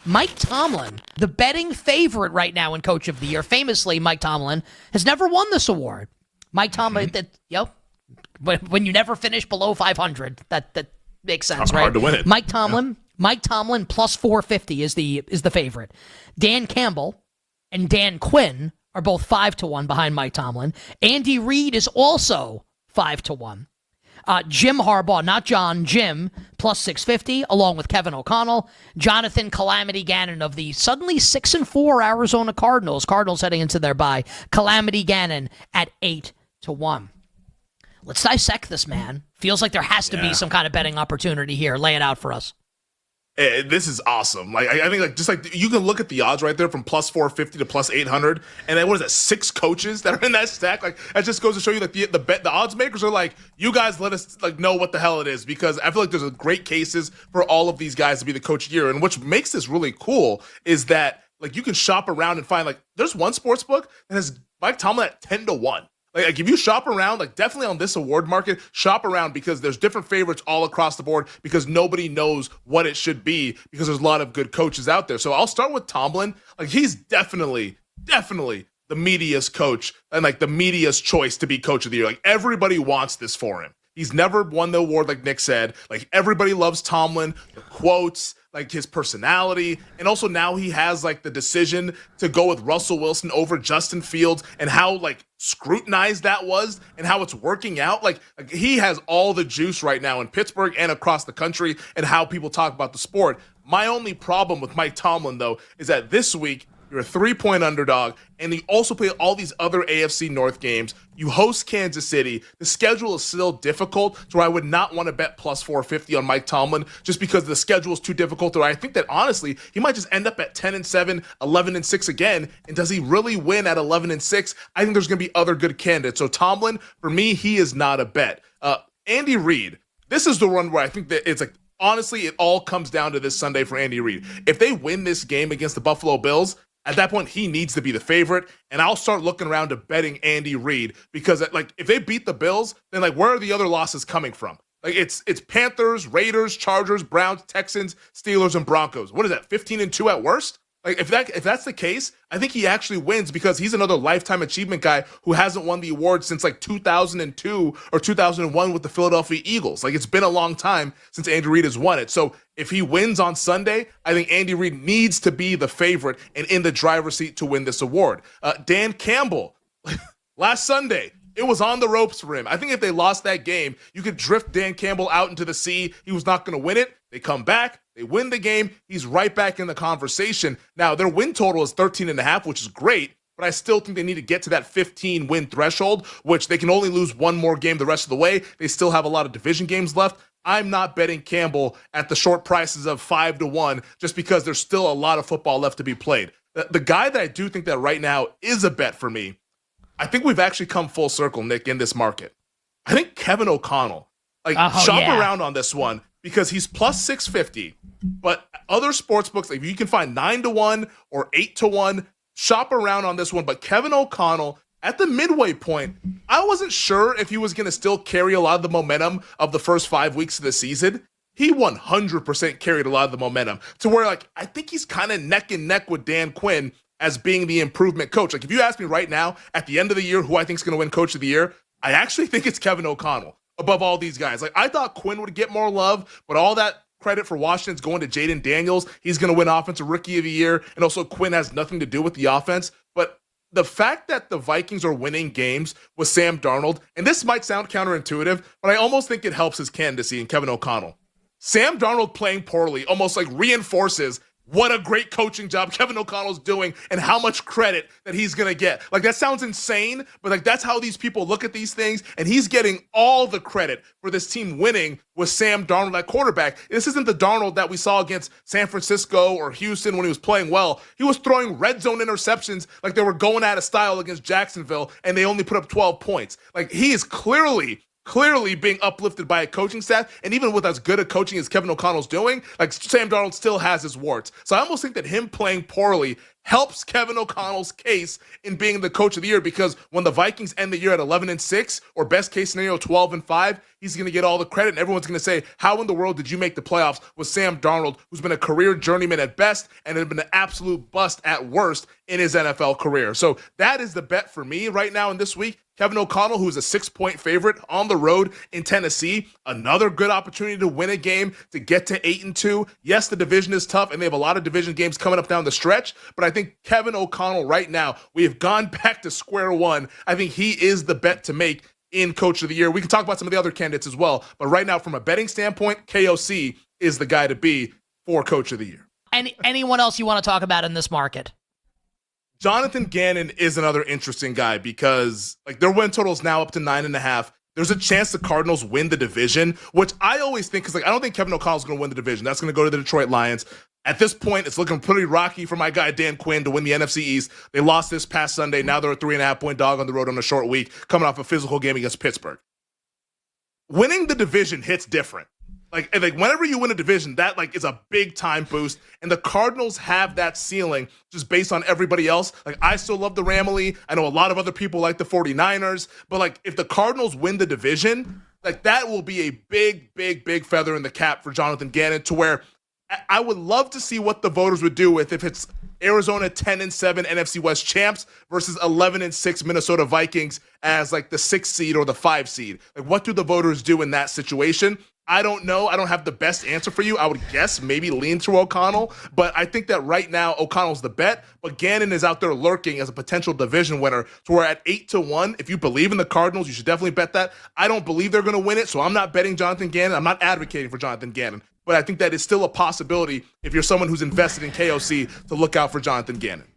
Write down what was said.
Mike Tomlin, the betting favorite right now in Coach of the Year. Famously, Mike Tomlin has never won this award. Mike Tomlin, but when you never finish below 500, that makes sense, right? Hard to win it. Mike Tomlin plus 450 is the favorite. Dan Campbell and Dan Quinn are both 5-1 behind Mike Tomlin. Andy Reid is also 5-1. Jim Harbaugh, not John, Jim, plus 650, along with Kevin O'Connell. Jonathan Calamity Gannon of the suddenly 6-4 Arizona Cardinals. Cardinals heading into their bye. Calamity Gannon at 8-1. Let's dissect this, man. Feels like there has to be some kind of betting opportunity here. Lay it out for us. This is awesome. Like I think, like you can look at the odds right there from plus 450 to plus 800, and then what is that? 6 coaches that are in that stack. Like that just goes to show you that the odds makers are like, you guys let us like know what the hell it is, because I feel like there's a great cases for all of these guys to be the coach of the year. And what makes this really cool is that like you can shop around and find like there's one sports book that has Mike Tomlin at 10-1. Like if you shop around, like definitely on this award market, shop around, because there's different favorites all across the board, because nobody knows what it should be, because there's a lot of good coaches out there. So I'll start with Tomlin. Like he's definitely the media's coach and like the media's choice to be coach of the year. Like everybody wants this for him. He's never won the award, like Nick said. Like everybody loves Tomlin, the quotes, like his personality, and also now he has like the decision to go with Russell Wilson over Justin Fields, and how like scrutinized that was and how it's working out. Like he has all the juice right now in Pittsburgh and across the country, and how people talk about the sport. My only problem with Mike Tomlin, though, is that this week you're a 3-point underdog, and you also play all these other AFC North games. You host Kansas City. The schedule is still difficult, so I would not want to bet plus 450 on Mike Tomlin just because the schedule is too difficult. Or I think that, honestly, he might just end up at 10-7, 11-6 again. And does he really win at 11-6? I think there's going to be other good candidates. So Tomlin, for me, he is not a bet. Andy Reid, this is the one where I think that it's like, honestly, it all comes down to this Sunday for Andy Reid. If they win this game against the Buffalo Bills, at that point, he needs to be the favorite, and I'll start looking around to betting Andy Reid, because like if they beat the Bills, then like where are the other losses coming from? Like it's Panthers, Raiders, Chargers, Browns, Texans, Steelers, and Broncos. What is that? 15-2 at worst? Like if that's the case, I think he actually wins, because he's another lifetime achievement guy who hasn't won the award since like 2002 or 2001 with the Philadelphia Eagles. Like it's been a long time since Andy Reid has won it. So if he wins on Sunday, I think Andy Reid needs to be the favorite and in the driver's seat to win this award. Dan Campbell, last Sunday, it was on the ropes for him. I think if they lost that game, you could drift Dan Campbell out into the sea. He was not going to win it. They come back. They win the game. He's right back in the conversation. Now, their win total is 13.5, which is great, but I still think they need to get to that 15-win threshold, which they can only lose one more game the rest of the way. They still have a lot of division games left. I'm not betting Campbell at the short prices of 5-1 just because there's still a lot of football left to be played. The guy that I do think that right now is a bet for me, I think we've actually come full circle, Nick, in this market. I think Kevin O'Connell. Around on this one, because he's plus 650, but other sports books, like you can find 9-1 or 8-1, shop around on this one. But Kevin O'Connell, at the midway point, I wasn't sure if he was going to still carry a lot of the momentum of the first 5 weeks of the season. He 100% carried a lot of the momentum to where, like, I think he's kind of neck and neck with Dan Quinn as being the improvement coach. Like, if you ask me right now, at the end of the year, who I think is going to win Coach of the Year, I actually think it's Kevin O'Connell above all these guys. Like, I thought Quinn would get more love, but all that credit for Washington's going to Jaden Daniels. He's going to win Offensive Rookie of the Year, and also Quinn has nothing to do with the offense. But the fact that the Vikings are winning games with Sam Darnold, and this might sound counterintuitive, but I almost think it helps his candidacy in Kevin O'Connell. Sam Darnold playing poorly almost like reinforces what a great coaching job Kevin O'Connell's doing and how much credit that he's going to get. Like, that sounds insane, but like that's how these people look at these things, and he's getting all the credit for this team winning with Sam Darnold at quarterback. This isn't the Darnold that we saw against San Francisco or Houston when he was playing well. He was throwing red zone interceptions like they were going out of style against Jacksonville, and they only put up 12 points. Like, he is clearly clearly being uplifted by a coaching staff. And even with as good a coaching as Kevin O'Connell's doing, like Sam Darnold still has his warts. So I almost think that him playing poorly helps Kevin O'Connell's case in being the coach of the year, because when the Vikings end the year at 11-6 or best case scenario 12-5, he's going to get all the credit and everyone's going to say, how in the world did you make the playoffs with Sam Darnold, who's been a career journeyman at best and had been an absolute bust at worst in his NFL career. So that is the bet for me right now in this week. Kevin O'Connell, who is a 6-point favorite on the road in Tennessee, another good opportunity to win a game, to get to 8-2. Yes, the division is tough, and they have a lot of division games coming up down the stretch, but I think Kevin O'Connell right now, we have gone back to square one. I think he is the bet to make in Coach of the Year. We can talk about some of the other candidates as well, but right now, from a betting standpoint, KOC is the guy to be for Coach of the Year. Anyone else you want to talk about in this market? Jonathan Gannon is another interesting guy because like their win total is now up to 9.5. There's a chance the Cardinals win the division, which I always think, because like I don't think Kevin O'Connell's going to win the division. That's going to go to the Detroit Lions. At this point, it's looking pretty rocky for my guy Dan Quinn to win the NFC East. They lost this past Sunday. Now they're a 3.5-point dog on the road on a short week, coming off a physical game against Pittsburgh. Winning the division hits different. Like whenever you win a division, that like is a big time boost. And the Cardinals have that ceiling just based on everybody else. Like I still love the Ramley. I know a lot of other people like the 49ers. But like if the Cardinals win the division, like that will be a big, big, big feather in the cap for Jonathan Gannon, to where I would love to see what the voters would do with if it's Arizona 10-7 NFC West champs versus 11-6 Minnesota Vikings as like the 6th seed or the 5 seed. Like what do the voters do in that situation? I don't know. I don't have the best answer for you. I would guess maybe lean to O'Connell, but I think that right now O'Connell's the bet, but Gannon is out there lurking as a potential division winner. So we're at 8-1. If you believe in the Cardinals, you should definitely bet that. I don't believe they're going to win it, so I'm not betting Jonathan Gannon. I'm not advocating for Jonathan Gannon, but I think that is still a possibility if you're someone who's invested in KOC to look out for Jonathan Gannon.